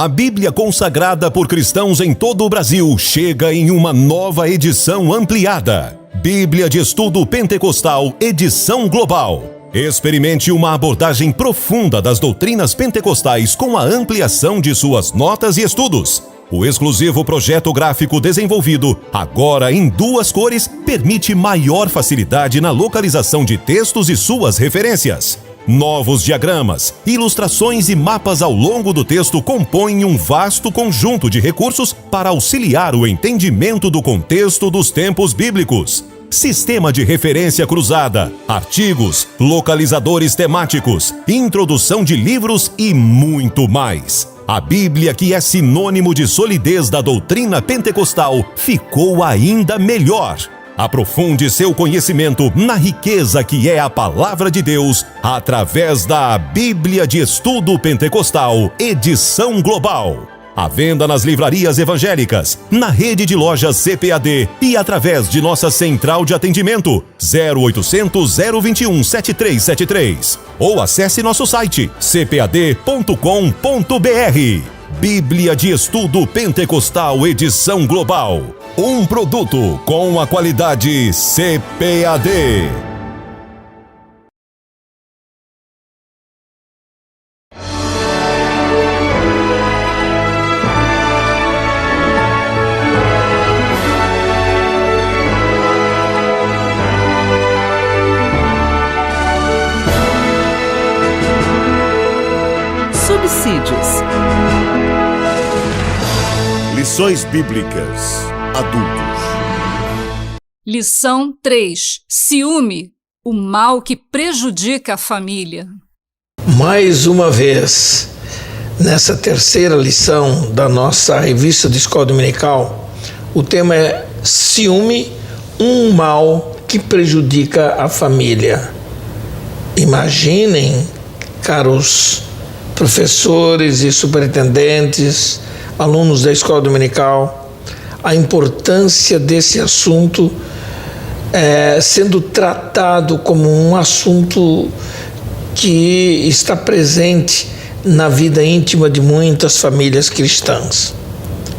A Bíblia consagrada por cristãos em todo o Brasil chega em uma nova edição ampliada. Bíblia de Estudo Pentecostal, edição global. Experimente uma abordagem profunda das doutrinas pentecostais com a ampliação de suas notas e estudos. O exclusivo projeto gráfico desenvolvido, agora em 2 cores, permite maior facilidade na localização de textos e suas referências. Novos diagramas, ilustrações e mapas ao longo do texto compõem um vasto conjunto de recursos para auxiliar o entendimento do contexto dos tempos bíblicos. Sistema de referência cruzada, artigos, localizadores temáticos, introdução de livros e muito mais. A Bíblia, que é sinônimo de solidez da doutrina pentecostal, ficou ainda melhor. Aprofunde seu conhecimento na riqueza que é a Palavra de Deus através da Bíblia de Estudo Pentecostal, edição global. À venda nas livrarias evangélicas, na rede de lojas CPAD e através de nossa central de atendimento 0800 021 7373. Ou acesse nosso site cpad.com.br. Bíblia de Estudo Pentecostal, edição global. Um produto com a qualidade CPAD. Subsídios. Lições Bíblicas Adultos. Lição 3. Ciúme, o mal que prejudica a família. Mais uma vez, nessa terceira lição da nossa revista de escola dominical, o tema é ciúme, um mal que prejudica a família. Imaginem, caros professores e superintendentes, alunos da escola dominical, a importância desse assunto sendo tratado como um assunto que está presente na vida íntima de muitas famílias cristãs.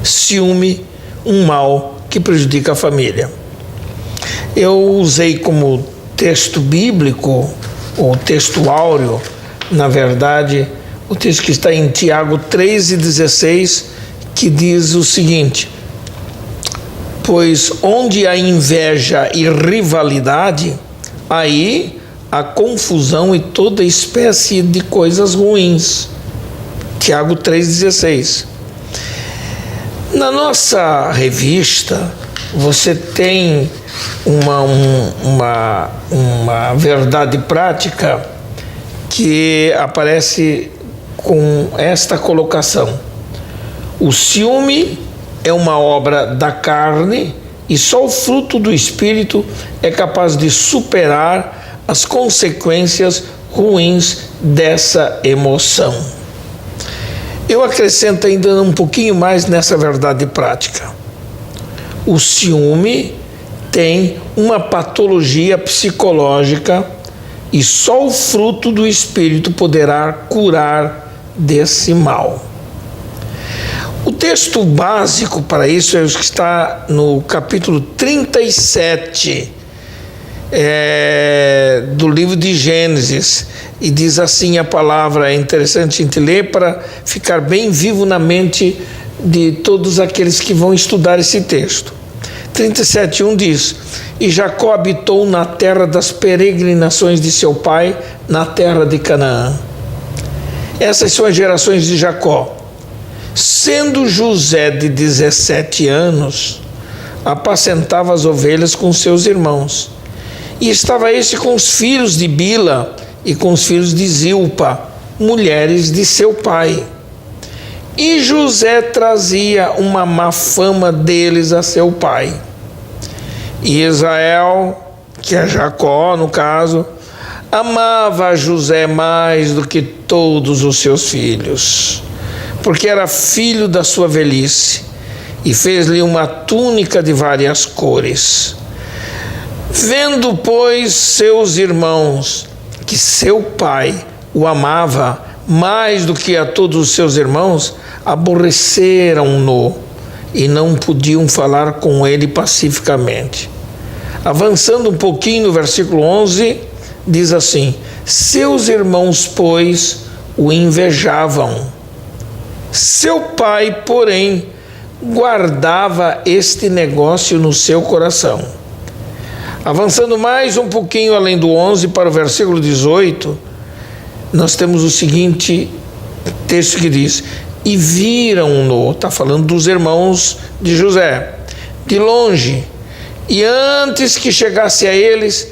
Ciúme, um mal que prejudica a família. Eu usei como texto bíblico, ou texto áureo, na verdade, o texto que está em Tiago 3:16, que diz o seguinte: pois onde há inveja e rivalidade, aí há confusão e toda espécie de coisas ruins. Tiago 3:16. Na nossa revista, você tem uma verdade prática que aparece com esta colocação: o ciúme é uma obra da carne e só o fruto do Espírito é capaz de superar as consequências ruins dessa emoção. Eu acrescento ainda um pouquinho mais nessa verdade prática. O ciúme tem uma patologia psicológica e só o fruto do Espírito poderá curar desse mal. O texto básico para isso é o que está no capítulo 37 do livro de Gênesis, e diz assim a palavra. É interessante a gente ler para ficar bem vivo na mente de todos aqueles que vão estudar esse texto. 37:1 diz: e Jacó habitou na terra das peregrinações de seu pai, na terra de Canaã. Essas são as gerações de Jacó. Sendo José de 17 anos, apacentava as ovelhas com seus irmãos. E estava este com os filhos de Bila e com os filhos de Zilpa, mulheres de seu pai. E José trazia uma má fama deles a seu pai. E Israel, que é Jacó no caso, amava José mais do que todos os seus filhos, porque era filho da sua velhice, e fez-lhe uma túnica de várias cores. Vendo, pois, seus irmãos que seu pai o amava mais do que a todos os seus irmãos, aborreceram-no e não podiam falar com ele pacificamente. Avançando um pouquinho no versículo 11, diz assim: seus irmãos, pois, o invejavam. Seu pai, porém, guardava este negócio no seu coração. Avançando mais um pouquinho além do 11 para o versículo 18, nós temos o seguinte texto que diz: e viram-no, está falando dos irmãos de José, de longe, e antes que chegasse a eles,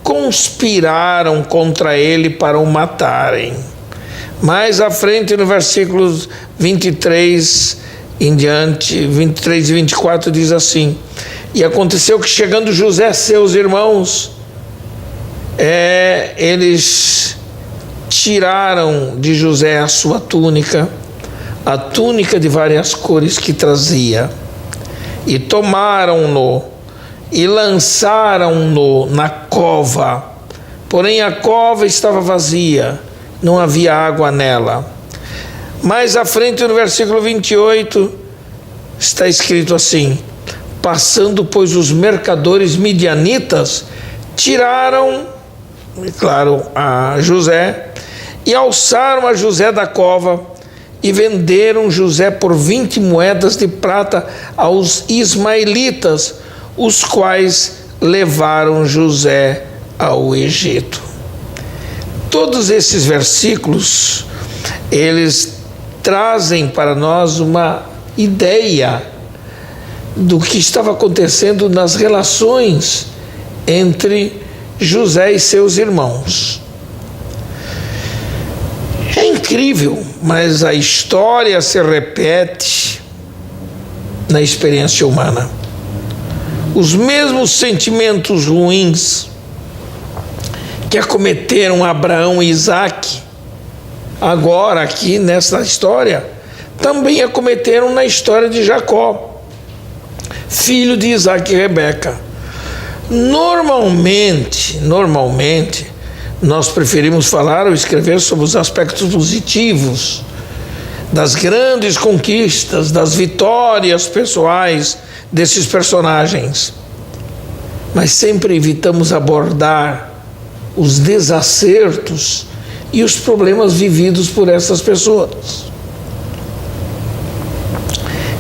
conspiraram contra ele para o matarem. Mais à frente, no versículos 23 em diante, 23 e 24, diz assim: e aconteceu que, chegando José a seus irmãos, eles tiraram de José a sua túnica, a túnica de várias cores que trazia, e tomaram-no e lançaram-no na cova. Porém a cova estava vazia, não havia água nela. Mais à frente, no versículo 28, está escrito assim: passando, pois, os mercadores midianitas, tiraram, claro, a José, e alçaram a José da cova, e venderam José por 20 moedas de prata aos ismaelitas, os quais levaram José ao Egito. Todos esses versículos, eles trazem para nós uma ideia do que estava acontecendo nas relações entre José e seus irmãos. É incrível, mas a história se repete na experiência humana. Os mesmos sentimentos ruins que acometeram Abraão e Isaque, agora aqui nessa história, também acometeram na história de Jacó, filho de Isaque e Rebeca. Normalmente, nós preferimos falar ou escrever sobre os aspectos positivos das grandes conquistas, das vitórias pessoais desses personagens, mas sempre evitamos abordar os desacertos e os problemas vividos por essas pessoas.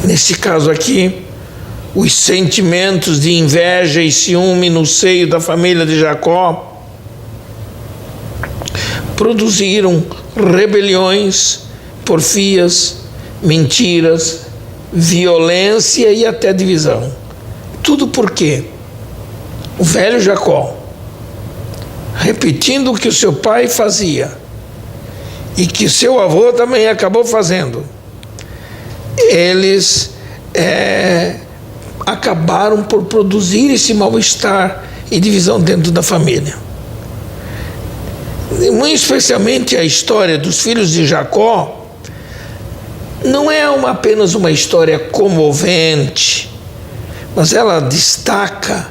Neste caso aqui, os sentimentos de inveja e ciúme no seio da família de Jacó produziram rebeliões, porfias, mentiras, violência e até divisão. Tudo por quê? O velho Jacó, repetindo o que o seu pai fazia e que seu avô também acabou fazendo, eles acabaram por produzir esse mal-estar e divisão dentro da família. Muito especialmente a história dos filhos de Jacó não é apenas uma história comovente, mas ela destaca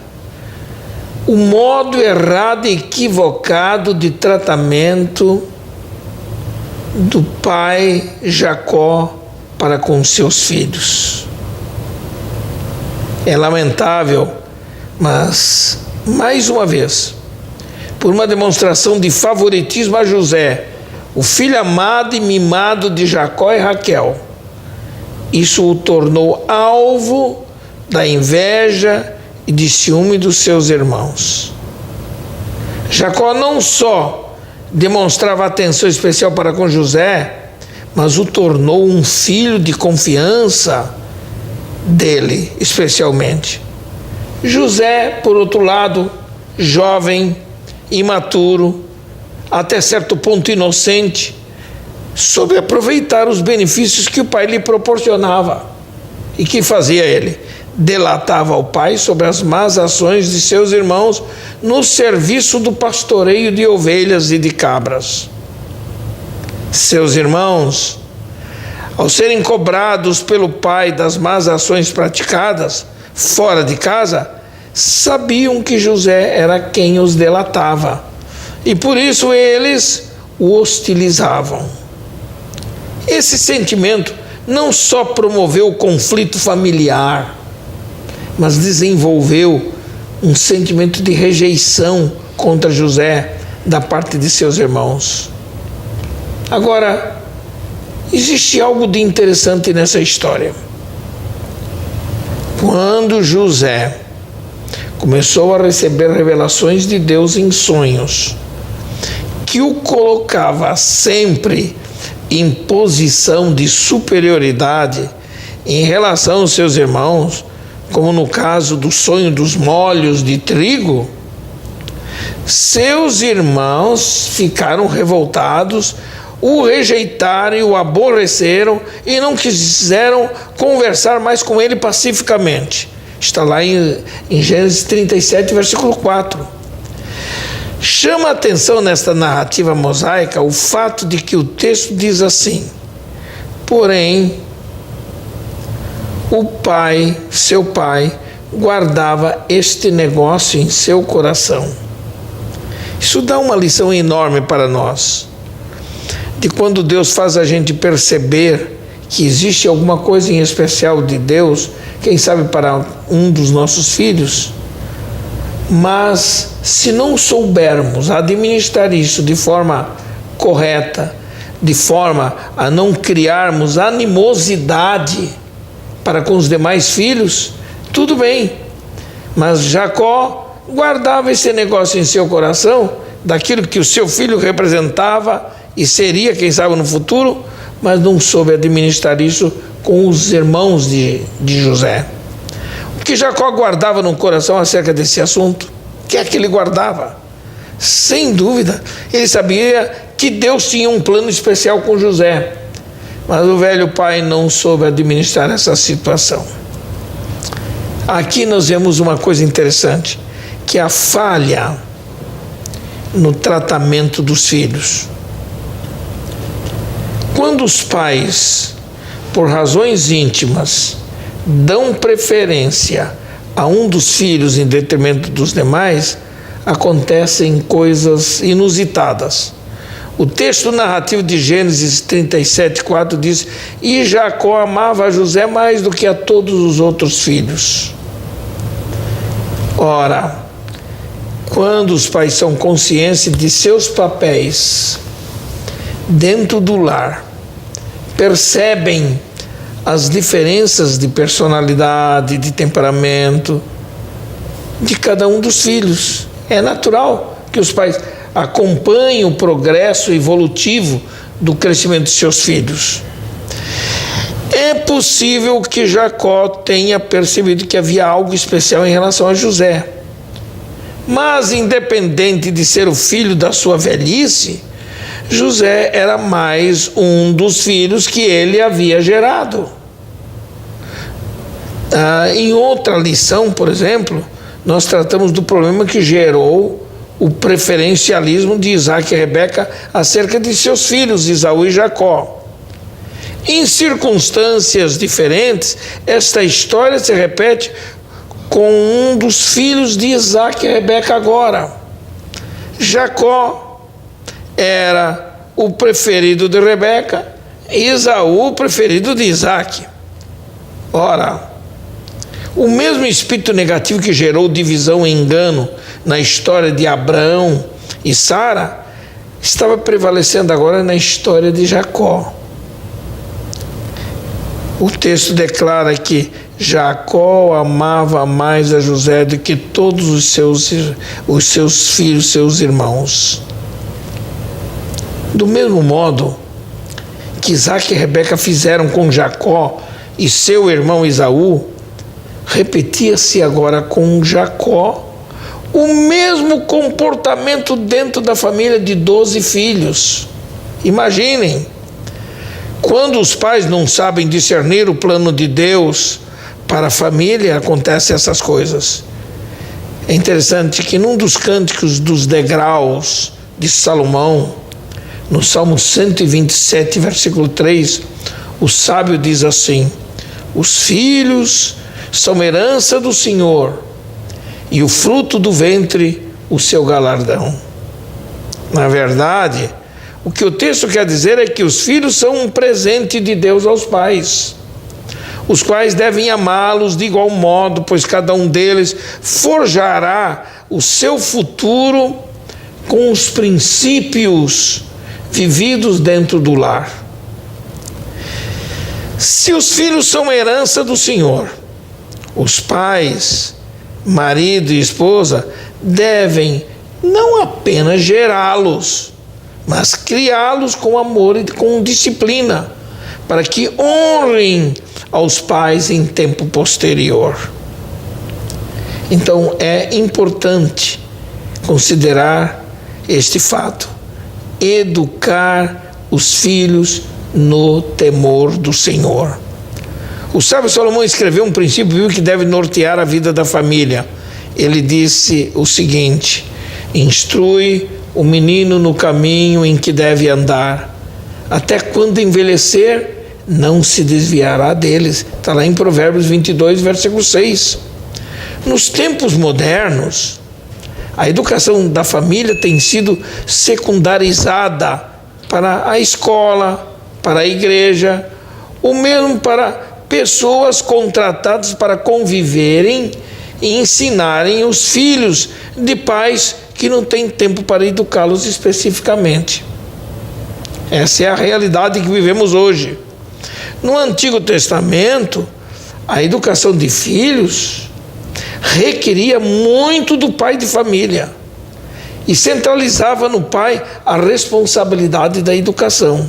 o modo errado e equivocado de tratamento do pai Jacó para com seus filhos. É lamentável, mas, mais uma vez, por uma demonstração de favoritismo a José, o filho amado e mimado de Jacó e Raquel, isso o tornou alvo da inveja e de ciúme dos seus irmãos. Jacó não só demonstrava atenção especial para com José, mas o tornou um filho de confiança dele, especialmente. José, por outro lado, jovem, imaturo, até certo ponto inocente, soube aproveitar os benefícios que o pai lhe proporcionava. E que fazia ele? Delatava ao pai sobre as más ações de seus irmãos no serviço do pastoreio de ovelhas e de cabras. Seus irmãos, ao serem cobrados pelo pai das más ações praticadas fora de casa, sabiam que José era quem os delatava, e por isso eles o hostilizavam. Esse sentimento não só promoveu o conflito familiar, mas desenvolveu um sentimento de rejeição contra José da parte de seus irmãos. Agora, existe algo de interessante nessa história. Quando José começou a receber revelações de Deus em sonhos, que o colocava sempre em posição de superioridade em relação aos seus irmãos, como no caso do sonho dos molhos de trigo, seus irmãos ficaram revoltados, o rejeitaram e o aborreceram e não quiseram conversar mais com ele pacificamente. Está lá em Gênesis 37, versículo 4. Chama a atenção nesta narrativa mosaica o fato de que o texto diz assim: porém, seu pai, guardava este negócio em seu coração. Isso dá uma lição enorme para nós, de quando Deus faz a gente perceber que existe alguma coisa em especial de Deus, quem sabe para um dos nossos filhos, mas se não soubermos administrar isso de forma correta, de forma a não criarmos animosidade para com os demais filhos, tudo bem. Mas Jacó guardava esse negócio em seu coração, daquilo que o seu filho representava e seria, quem sabe, no futuro, mas não soube administrar isso com os irmãos de José. O que Jacó guardava no coração acerca desse assunto? O que é que ele guardava? Sem dúvida, ele sabia que Deus tinha um plano especial com José, mas o velho pai não soube administrar essa situação. Aqui nós vemos uma coisa interessante, que é a falha no tratamento dos filhos. Quando os pais, por razões íntimas, dão preferência a um dos filhos em detrimento dos demais, acontecem coisas inusitadas. O texto narrativo de Gênesis 37, 4 diz: e Jacó amava a José mais do que a todos os outros filhos. Ora, quando os pais são conscientes de seus papéis dentro do lar, percebem as diferenças de personalidade, de temperamento de cada um dos filhos. É natural que os pais acompanhem o progresso evolutivo do crescimento de seus filhos. É possível que Jacó tenha percebido que havia algo especial em relação a José. Mas, independente de ser o filho da sua velhice, José era mais um dos filhos que ele havia gerado. Em outra lição, por exemplo, nós tratamos do problema que gerou o preferencialismo de Isaac e Rebeca acerca de seus filhos, Esaú e Jacó. Em circunstâncias diferentes, esta história se repete com um dos filhos de Isaac e Rebeca agora. Jacó era o preferido de Rebeca, e Esaú o preferido de Isaac. Ora, o mesmo espírito negativo que gerou divisão e engano na história de Abraão e Sara estava prevalecendo agora na história de Jacó. O texto declara que Jacó amava mais a José do que todos os seus filhos, seus irmãos. Do mesmo modo que Isaac e Rebeca fizeram com Jacó e seu irmão Esaú, repetia-se agora com Jacó o mesmo comportamento dentro da família de 12 filhos. Imaginem, quando os pais não sabem discernir o plano de Deus para a família, acontecem essas coisas. É interessante que num dos cânticos dos degraus de Salomão, no Salmo 127, versículo 3, o sábio diz assim: os filhos são herança do Senhor, e o fruto do ventre, o seu galardão. Na verdade, o que o texto quer dizer é que os filhos são um presente de Deus aos pais, os quais devem amá-los de igual modo, pois cada um deles forjará o seu futuro com os princípios vividos dentro do lar. Se os filhos são herança do Senhor, os pais, marido e esposa, devem não apenas gerá-los, mas criá-los com amor e com disciplina, para que honrem aos pais em tempo posterior. Então é importante considerar este fato: educar os filhos no temor do Senhor. O sábio Salomão escreveu um princípio bíblico que deve nortear a vida da família. Ele disse o seguinte: instrui o menino no caminho em que deve andar, até quando envelhecer, não se desviará deles. Está lá em Provérbios 22, versículo 6. Nos tempos modernos, a educação da família tem sido secundarizada para a escola, para a igreja, ou mesmo para pessoas contratadas para conviverem e ensinarem os filhos de pais que não têm tempo para educá-los especificamente. Essa é a realidade que vivemos hoje. No Antigo Testamento, a educação de filhos requeria muito do pai de família e centralizava no pai a responsabilidade da educação.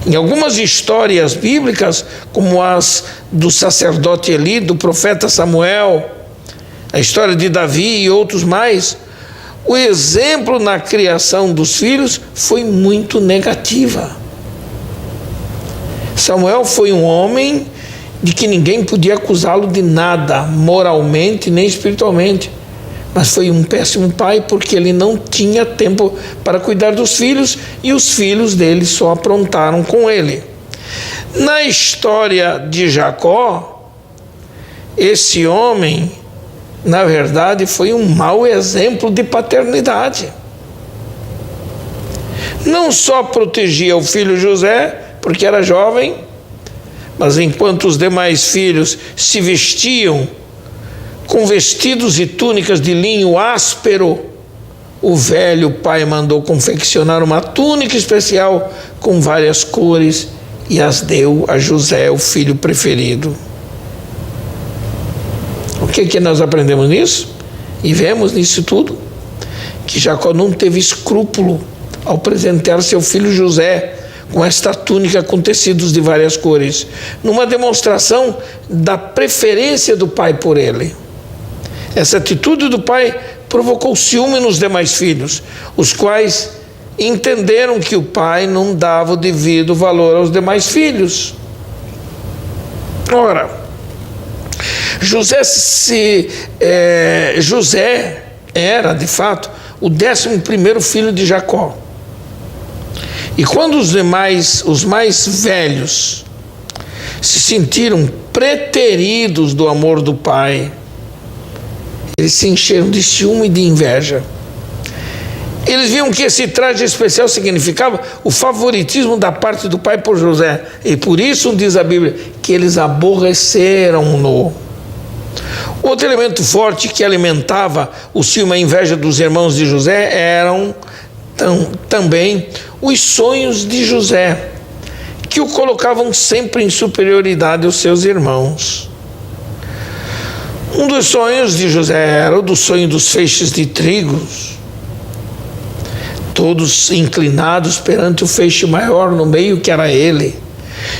Em algumas histórias bíblicas, como as do sacerdote Eli, do profeta Samuel, a história de Davi e outros mais, o exemplo na criação dos filhos foi muito negativa. Samuel foi um homem de que ninguém podia acusá-lo de nada, moralmente nem espiritualmente. Mas foi um péssimo pai, porque ele não tinha tempo para cuidar dos filhos, e os filhos dele só aprontaram com ele. Na história de Jacó, esse homem, na verdade, foi um mau exemplo de paternidade. Não só protegia o filho José, porque era jovem, mas enquanto os demais filhos se vestiam com vestidos e túnicas de linho áspero, o velho pai mandou confeccionar uma túnica especial com várias cores e as deu a José, o filho preferido. O que nós aprendemos nisso? E vemos nisso tudo que Jacó não teve escrúpulo ao presentear seu filho José com esta túnica com tecidos de várias cores, numa demonstração da preferência do pai por ele. Essa atitude do pai provocou ciúme nos demais filhos, os quais entenderam que o pai não dava o devido valor aos demais filhos. Ora, José era, de fato, o 11º filho de Jacó. E quando os mais velhos, se sentiram preteridos do amor do pai, eles se encheram de ciúme e de inveja. Eles viam que esse traje especial significava o favoritismo da parte do pai por José. E por isso, diz a Bíblia, que eles aborreceram-no. Outro elemento forte que alimentava o ciúme e a inveja dos irmãos de José eram também os sonhos de José, que o colocavam sempre em superioridade aos seus irmãos. Um dos sonhos de José era o do sonho dos feixes de trigo, todos inclinados perante o feixe maior no meio, que era ele.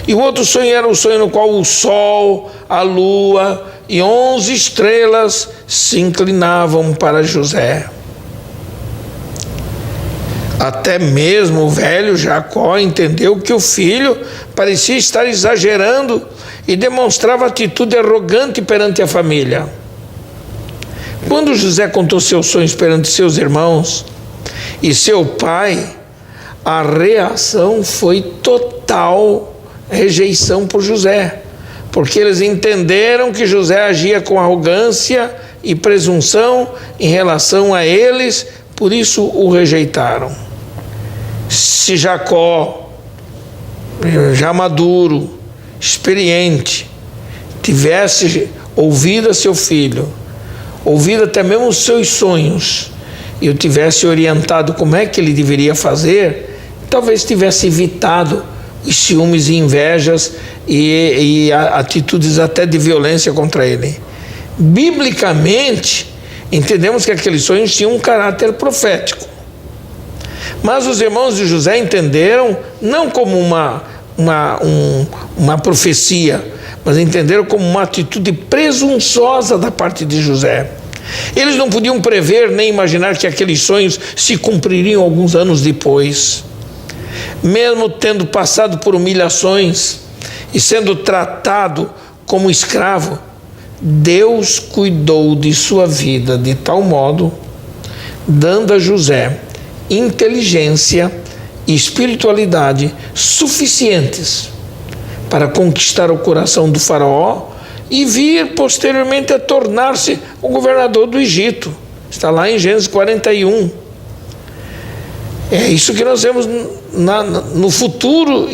E o outro sonho era o sonho no qual o sol, a lua e 11 estrelas se inclinavam para José. Até mesmo o velho Jacó entendeu que o filho parecia estar exagerando e demonstrava atitude arrogante perante a família. Quando José contou seus sonhos perante seus irmãos e seu pai, a reação foi total rejeição por José, porque eles entenderam que José agia com arrogância e presunção em relação a eles, por isso o rejeitaram. Se Jacó, já maduro, experiente, tivesse ouvido a seu filho, ouvido até mesmo os seus sonhos, e o tivesse orientado como é que ele deveria fazer, talvez tivesse evitado os ciúmes e invejas e atitudes até de violência contra ele. Biblicamente, entendemos que aqueles sonhos tinham um caráter profético. Mas os irmãos de José entenderam não como uma profecia, mas entenderam como uma atitude presunçosa da parte de José. Eles não podiam prever nem imaginar que aqueles sonhos se cumpririam alguns anos depois. Mesmo tendo passado por humilhações e sendo tratado como escravo, Deus cuidou de sua vida de tal modo, dando a José inteligência e espiritualidade suficientes para conquistar o coração do faraó e vir posteriormente a tornar-se o governador do Egito. Está lá em Gênesis 41. É isso que nós vemos no futuro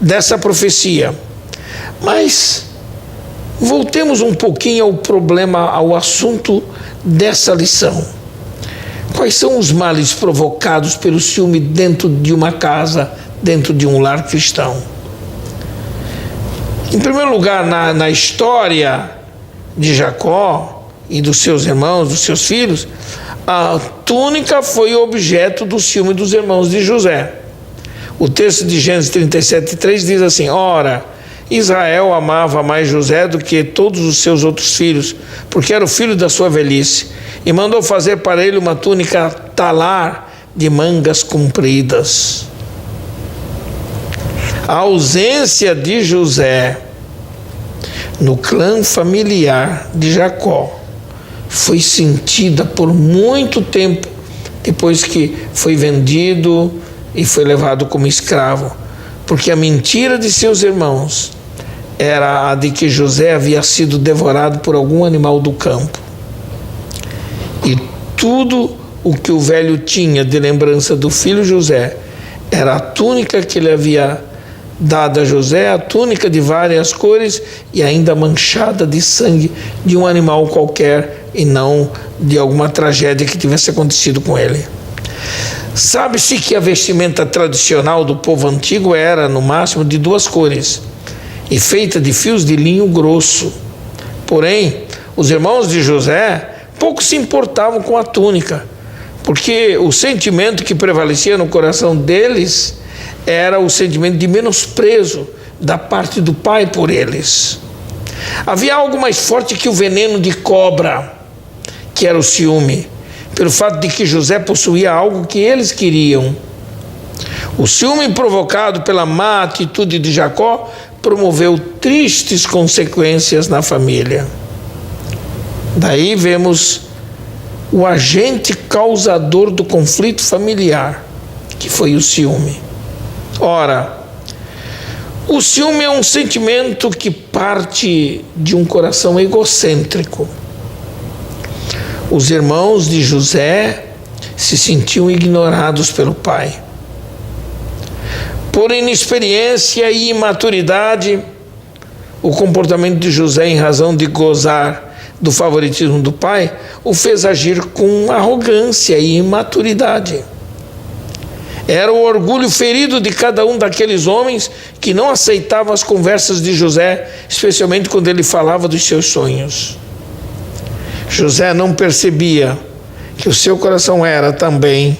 dessa profecia. Mas voltemos um pouquinho ao problema, ao assunto dessa lição. Quais são os males provocados pelo ciúme dentro de uma casa, dentro de um lar cristão? Em primeiro lugar, na história de Jacó e dos seus irmãos, dos seus filhos, a túnica foi objeto do ciúme dos irmãos de José. O texto de Gênesis 37:3 diz assim: ora, Israel amava mais José do que todos os seus outros filhos, porque era o filho da sua velhice, e mandou fazer para ele uma túnica talar de mangas compridas. A ausência de José no clã familiar de Jacó foi sentida por muito tempo depois que foi vendido e foi levado como escravo, porque a mentira de seus irmãos era a de que José havia sido devorado por algum animal do campo. E tudo o que o velho tinha de lembrança do filho José era a túnica que ele havia dado a José, a túnica de várias cores e ainda manchada de sangue de um animal qualquer e não de alguma tragédia que tivesse acontecido com ele. Sabe-se que a vestimenta tradicional do povo antigo era, no máximo, de 2 cores e feita de fios de linho grosso. Porém, os irmãos de José pouco se importavam com a túnica, porque o sentimento que prevalecia no coração deles era o sentimento de menosprezo da parte do pai por eles. Havia algo mais forte que o veneno de cobra, que era o ciúme, pelo fato de que José possuía algo que eles queriam. O ciúme provocado pela má atitude de Jacó promoveu tristes consequências na família. Daí vemos o agente causador do conflito familiar, que foi o ciúme. Ora, o ciúme é um sentimento que parte de um coração egocêntrico. Os irmãos de José se sentiam ignorados pelo pai. Por inexperiência e imaturidade, o comportamento de José, em razão de gozar do favoritismo do pai, o fez agir com arrogância e imaturidade. Era o orgulho ferido de cada um daqueles homens que não aceitavam as conversas de José, especialmente quando ele falava dos seus sonhos. José não percebia que o seu coração era também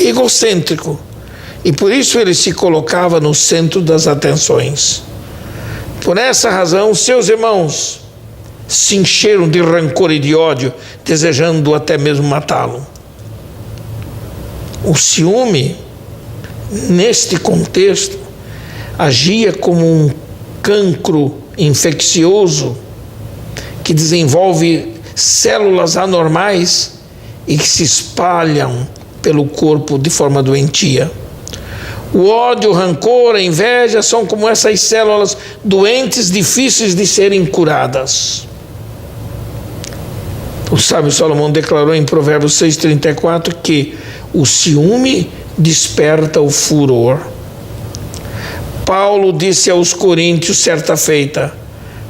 egocêntrico e por isso ele se colocava no centro das atenções. Por essa razão, seus irmãos se encheram de rancor e de ódio, desejando até mesmo matá-lo. O ciúme, neste contexto, agia como um cancro infeccioso que desenvolve células anormais e que se espalham pelo corpo de forma doentia. O ódio, o rancor, a inveja são como essas células doentes, difíceis de serem curadas. O sábio Salomão declarou em Provérbios 6:34 que o ciúme desperta o furor. Paulo disse aos coríntios certa feita: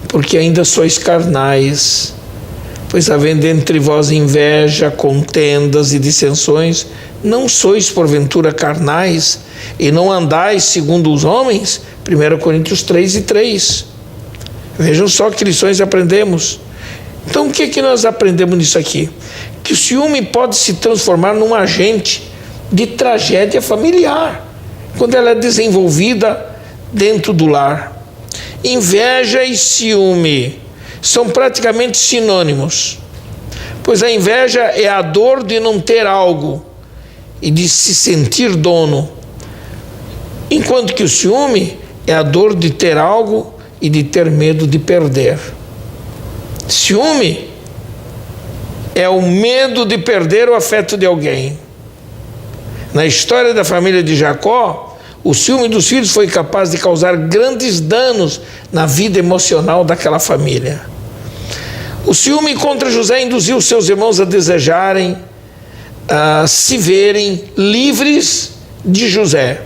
porque ainda sois carnais, pois havendo entre vós inveja, contendas e dissensões, não sois porventura carnais e não andais segundo os homens? 1 Coríntios 3:3. Vejam só que lições aprendemos. Então o que nós aprendemos nisso aqui? Que o ciúme pode se transformar num agente de tragédia familiar, quando ela é desenvolvida dentro do lar. Inveja e ciúme são praticamente sinônimos, pois a inveja é a dor de não ter algo e de se sentir dono, enquanto que o ciúme é a dor de ter algo e de ter medo de perder. Ciúme é o medo de perder o afeto de alguém. Na história da família de Jacó, o ciúme dos filhos foi capaz de causar grandes danos na vida emocional daquela família. O ciúme contra José induziu seus irmãos a desejarem se verem livres de José.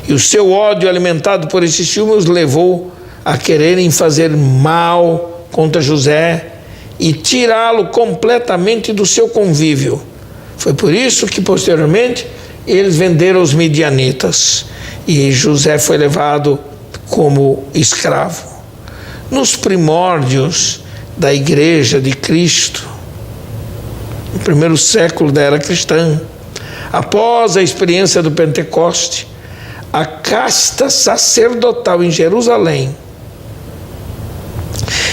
E o seu ódio alimentado por esse ciúme os levou a quererem fazer mal contra José e tirá-lo completamente do seu convívio. Foi por isso que posteriormente eles venderam os midianitas e José foi levado como escravo. Nos primórdios da Igreja de Cristo, no primeiro século da era cristã, após a experiência do Pentecoste, a casta sacerdotal em Jerusalém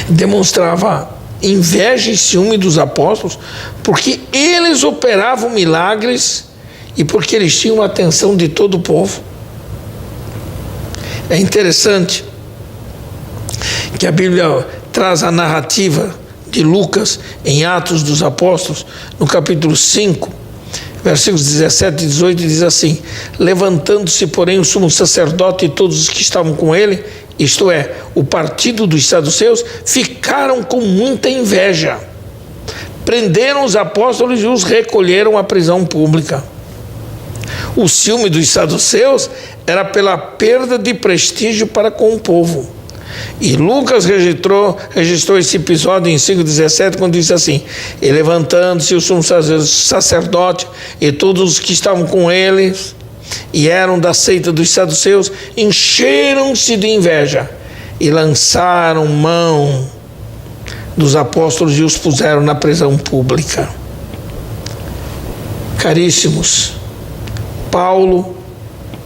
demonstrava inveja e ciúme dos apóstolos, porque eles operavam milagres e porque eles tinham a atenção de todo o povo. É interessante que a Bíblia traz a narrativa de Lucas em Atos dos Apóstolos, no capítulo 5, versículos 17 e 18, diz assim: levantando-se, porém, o sumo sacerdote e todos os que estavam com ele, isto é, o partido dos saduceus, ficaram com muita inveja. Prenderam os apóstolos e os recolheram à prisão pública. O ciúme dos saduceus era pela perda de prestígio para com o povo. E Lucas registrou esse episódio em 5,17, quando disse assim: e levantando-se o sumo sacerdote e todos os que estavam com eles, e eram da seita dos saduceus, encheram-se de inveja e lançaram mão dos apóstolos e os puseram na prisão pública. Caríssimos, Paulo,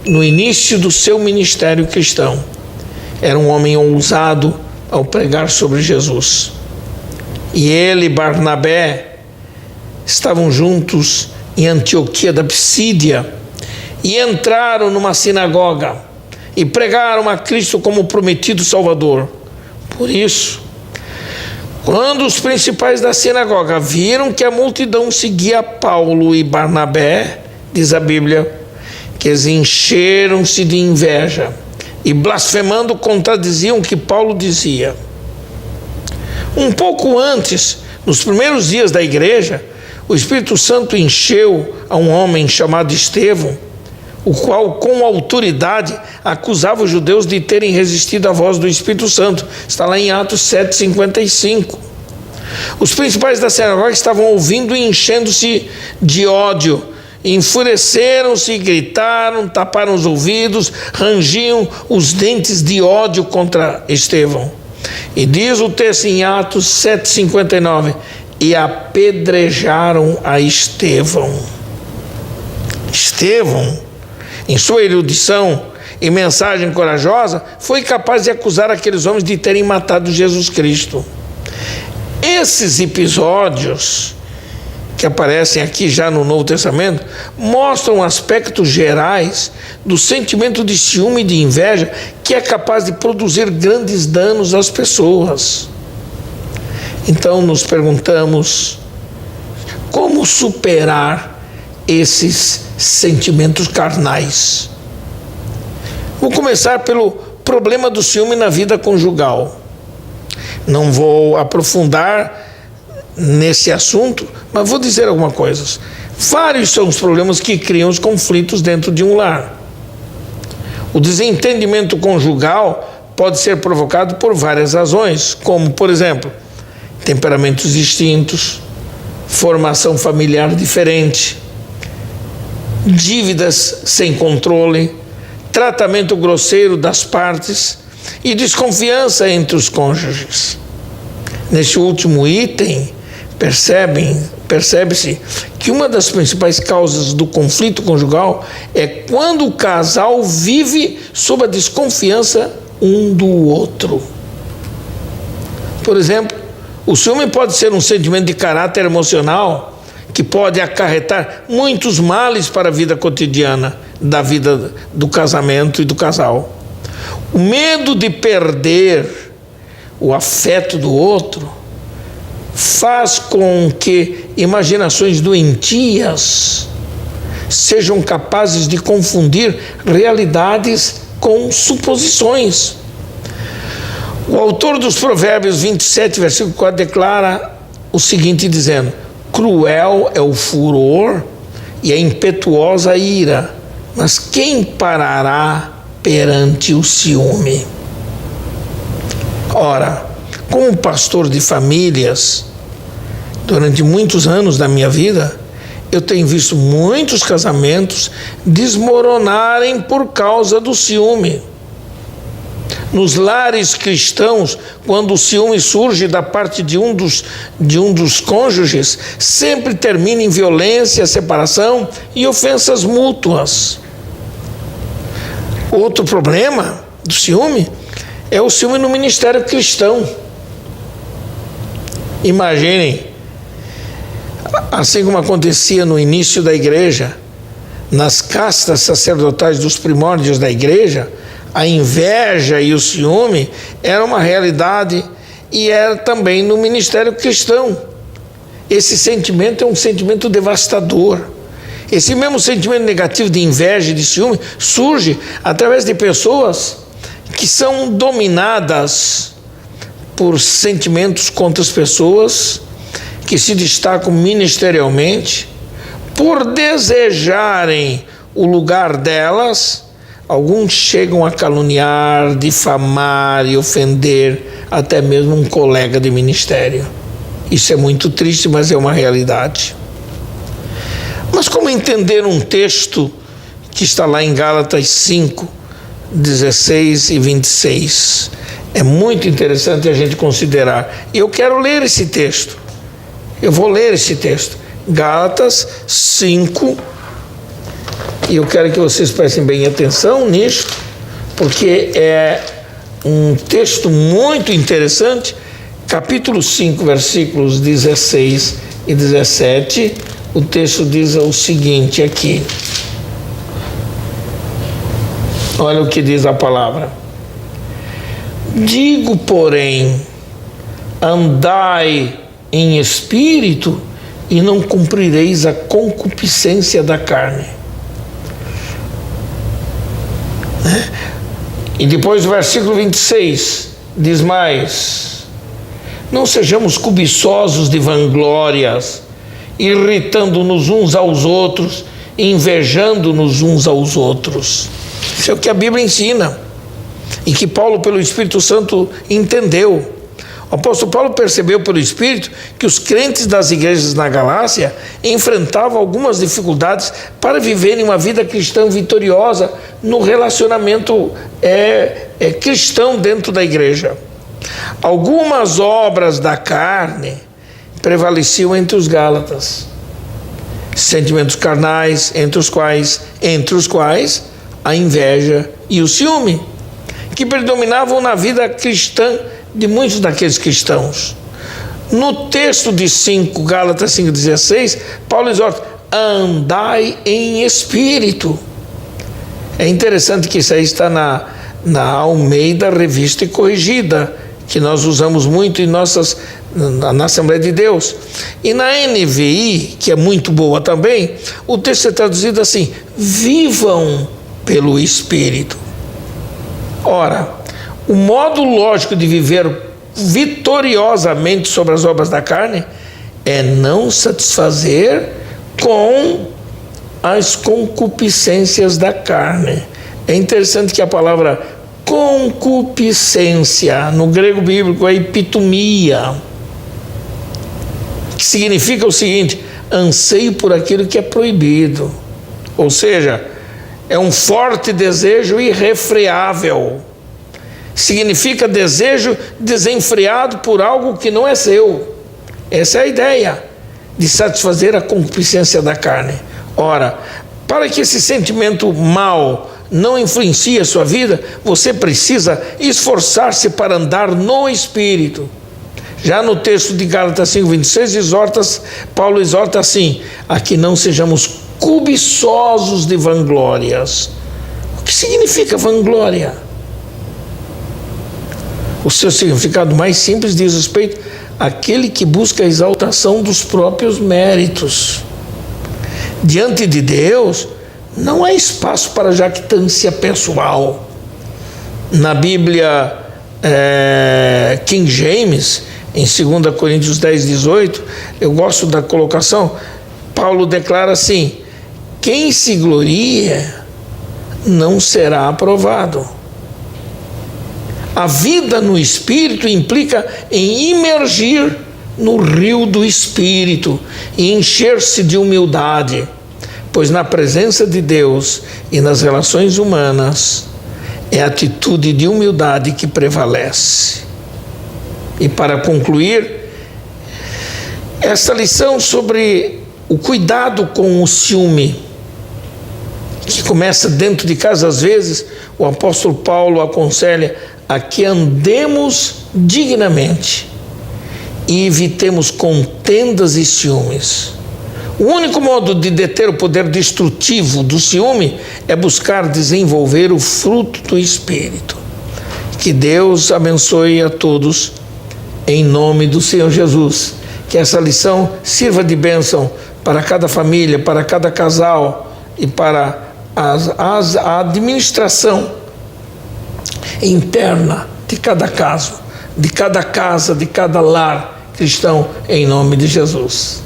no início do seu ministério cristão, era um homem ousado ao pregar sobre Jesus. E ele e Barnabé estavam juntos em Antioquia da Psídia e entraram numa sinagoga e pregaram a Cristo como prometido Salvador. Por isso, quando os principais da sinagoga viram que a multidão seguia Paulo e Barnabé, diz a Bíblia, que eles encheram-se de inveja e, blasfemando, contradiziam o que Paulo dizia. Um pouco antes, nos primeiros dias da igreja, o Espírito Santo encheu a um homem chamado Estevão, o qual, com autoridade, acusava os judeus de terem resistido à voz do Espírito Santo. Está lá em Atos 7,55. Os principais da sinagoga estavam ouvindo e enchendo-se de ódio. Enfureceram-se, gritaram, taparam os ouvidos, rangiam os dentes de ódio contra Estevão. E diz o texto em Atos 7,59, e apedrejaram a Estevão. Estevão, em sua erudição e mensagem corajosa, foi capaz de acusar aqueles homens de terem matado Jesus Cristo. Esses episódios que aparecem aqui já no Novo Testamento mostram aspectos gerais do sentimento de ciúme e de inveja que é capaz de produzir grandes danos às pessoas. Então nos perguntamos: como superar esses sentimentos carnais? Vou começar pelo problema do ciúme na vida conjugal. Não vou aprofundar nesse assunto, mas vou dizer algumas coisas. Vários são os problemas que criam os conflitos dentro de um lar. O desentendimento conjugal pode ser provocado por várias razões, como, por exemplo, temperamentos distintos, formação familiar diferente, dívidas sem controle, tratamento grosseiro das partes e desconfiança entre os cônjuges. Neste último item, percebe-se que uma das principais causas do conflito conjugal é quando o casal vive sob a desconfiança um do outro. Por exemplo, o ciúme pode ser um sentimento de caráter emocional que pode acarretar muitos males para a vida cotidiana, da vida do casamento e do casal. O medo de perder o afeto do outro faz com que imaginações doentias sejam capazes de confundir realidades com suposições. O autor dos Provérbios 27, versículo 4, declara o seguinte, dizendo: cruel é o furor e é impetuosa a ira, mas quem parará perante o ciúme? Ora, como pastor de famílias, durante muitos anos da minha vida, eu tenho visto muitos casamentos desmoronarem por causa do ciúme. Nos lares cristãos, quando o ciúme surge da parte de um dos cônjuges, sempre termina em violência, separação e ofensas mútuas. Outro problema do ciúme é o ciúme no ministério cristão. Imaginem, assim como acontecia no início da igreja, nas castas sacerdotais dos primórdios da igreja, a inveja e o ciúme era uma realidade e era também no ministério cristão. Esse sentimento é um sentimento devastador. Esse mesmo sentimento negativo de inveja e de ciúme surge através de pessoas que são dominadas por sentimentos contra as pessoas, que se destacam ministerialmente, por desejarem o lugar delas. Alguns chegam a caluniar, difamar e ofender até mesmo um colega de ministério. Isso é muito triste, mas é uma realidade. Mas como entender um texto que está lá em Gálatas 5, 16 e 26? É muito interessante a gente considerar. E eu quero ler esse texto. Eu vou ler esse texto. Gálatas 5. E eu quero que vocês prestem bem atenção nisso, porque é um texto muito interessante. Capítulo 5, versículos 16 e 17. O texto diz o seguinte aqui. Olha o que diz a palavra. Digo, porém, andai em espírito e não cumprireis a concupiscência da carne. E depois o versículo 26 diz mais: não sejamos cobiçosos de vanglórias, irritando-nos uns aos outros, invejando-nos uns aos outros. Isso é o que a Bíblia ensina e que Paulo, pelo Espírito Santo, entendeu. O apóstolo Paulo percebeu pelo Espírito que os crentes das igrejas na Galácia enfrentavam algumas dificuldades para viverem uma vida cristã vitoriosa no relacionamento cristão dentro da igreja. Algumas obras da carne prevaleciam entre os Gálatas. Sentimentos carnais, entre os quais a inveja e o ciúme, que predominavam na vida cristã de muitos daqueles cristãos. No texto de Gálatas 5,16, Paulo exorta: andai em espírito. É interessante que isso aí está na Almeida Revista e Corrigida, que nós usamos muito na Assembleia de Deus. E na NVI, que é muito boa também, o texto é traduzido assim: vivam pelo Espírito. Ora, o modo lógico de viver vitoriosamente sobre as obras da carne é não satisfazer com as concupiscências da carne. É interessante que a palavra concupiscência, no grego bíblico, é epitomia, que significa o seguinte: anseio por aquilo que é proibido. Ou seja, é um forte desejo irrefreável. Significa desejo desenfreado por algo que não é seu. Essa é a ideia de satisfazer a concupiscência da carne. Ora, para que esse sentimento mau não influencie a sua vida, você precisa esforçar-se para andar no Espírito. Já no texto de Gálatas 5:26, Paulo exorta assim: a que não sejamos cobiçosos de vanglórias. O que significa vanglória? O seu significado mais simples diz respeito àquele que busca a exaltação dos próprios méritos. Diante de Deus, não há espaço para jactância pessoal. Na Bíblia King James, em 2 Coríntios 10:18, eu gosto da colocação. Paulo declara assim: quem se gloria não será aprovado. A vida no Espírito implica em imergir no rio do Espírito e encher-se de humildade, pois na presença de Deus e nas relações humanas é a atitude de humildade que prevalece. E para concluir, esta lição sobre o cuidado com o ciúme, que começa dentro de casa. Às vezes o apóstolo Paulo aconselha a que andemos dignamente e evitemos contendas e ciúmes. O único modo de deter o poder destrutivo do ciúme é buscar desenvolver o fruto do Espírito. Que Deus abençoe a todos, em nome do Senhor Jesus. Que essa lição sirva de bênção para cada família, para cada casal e para a administração interna de cada caso, de cada casa, de cada lar cristão, em nome de Jesus.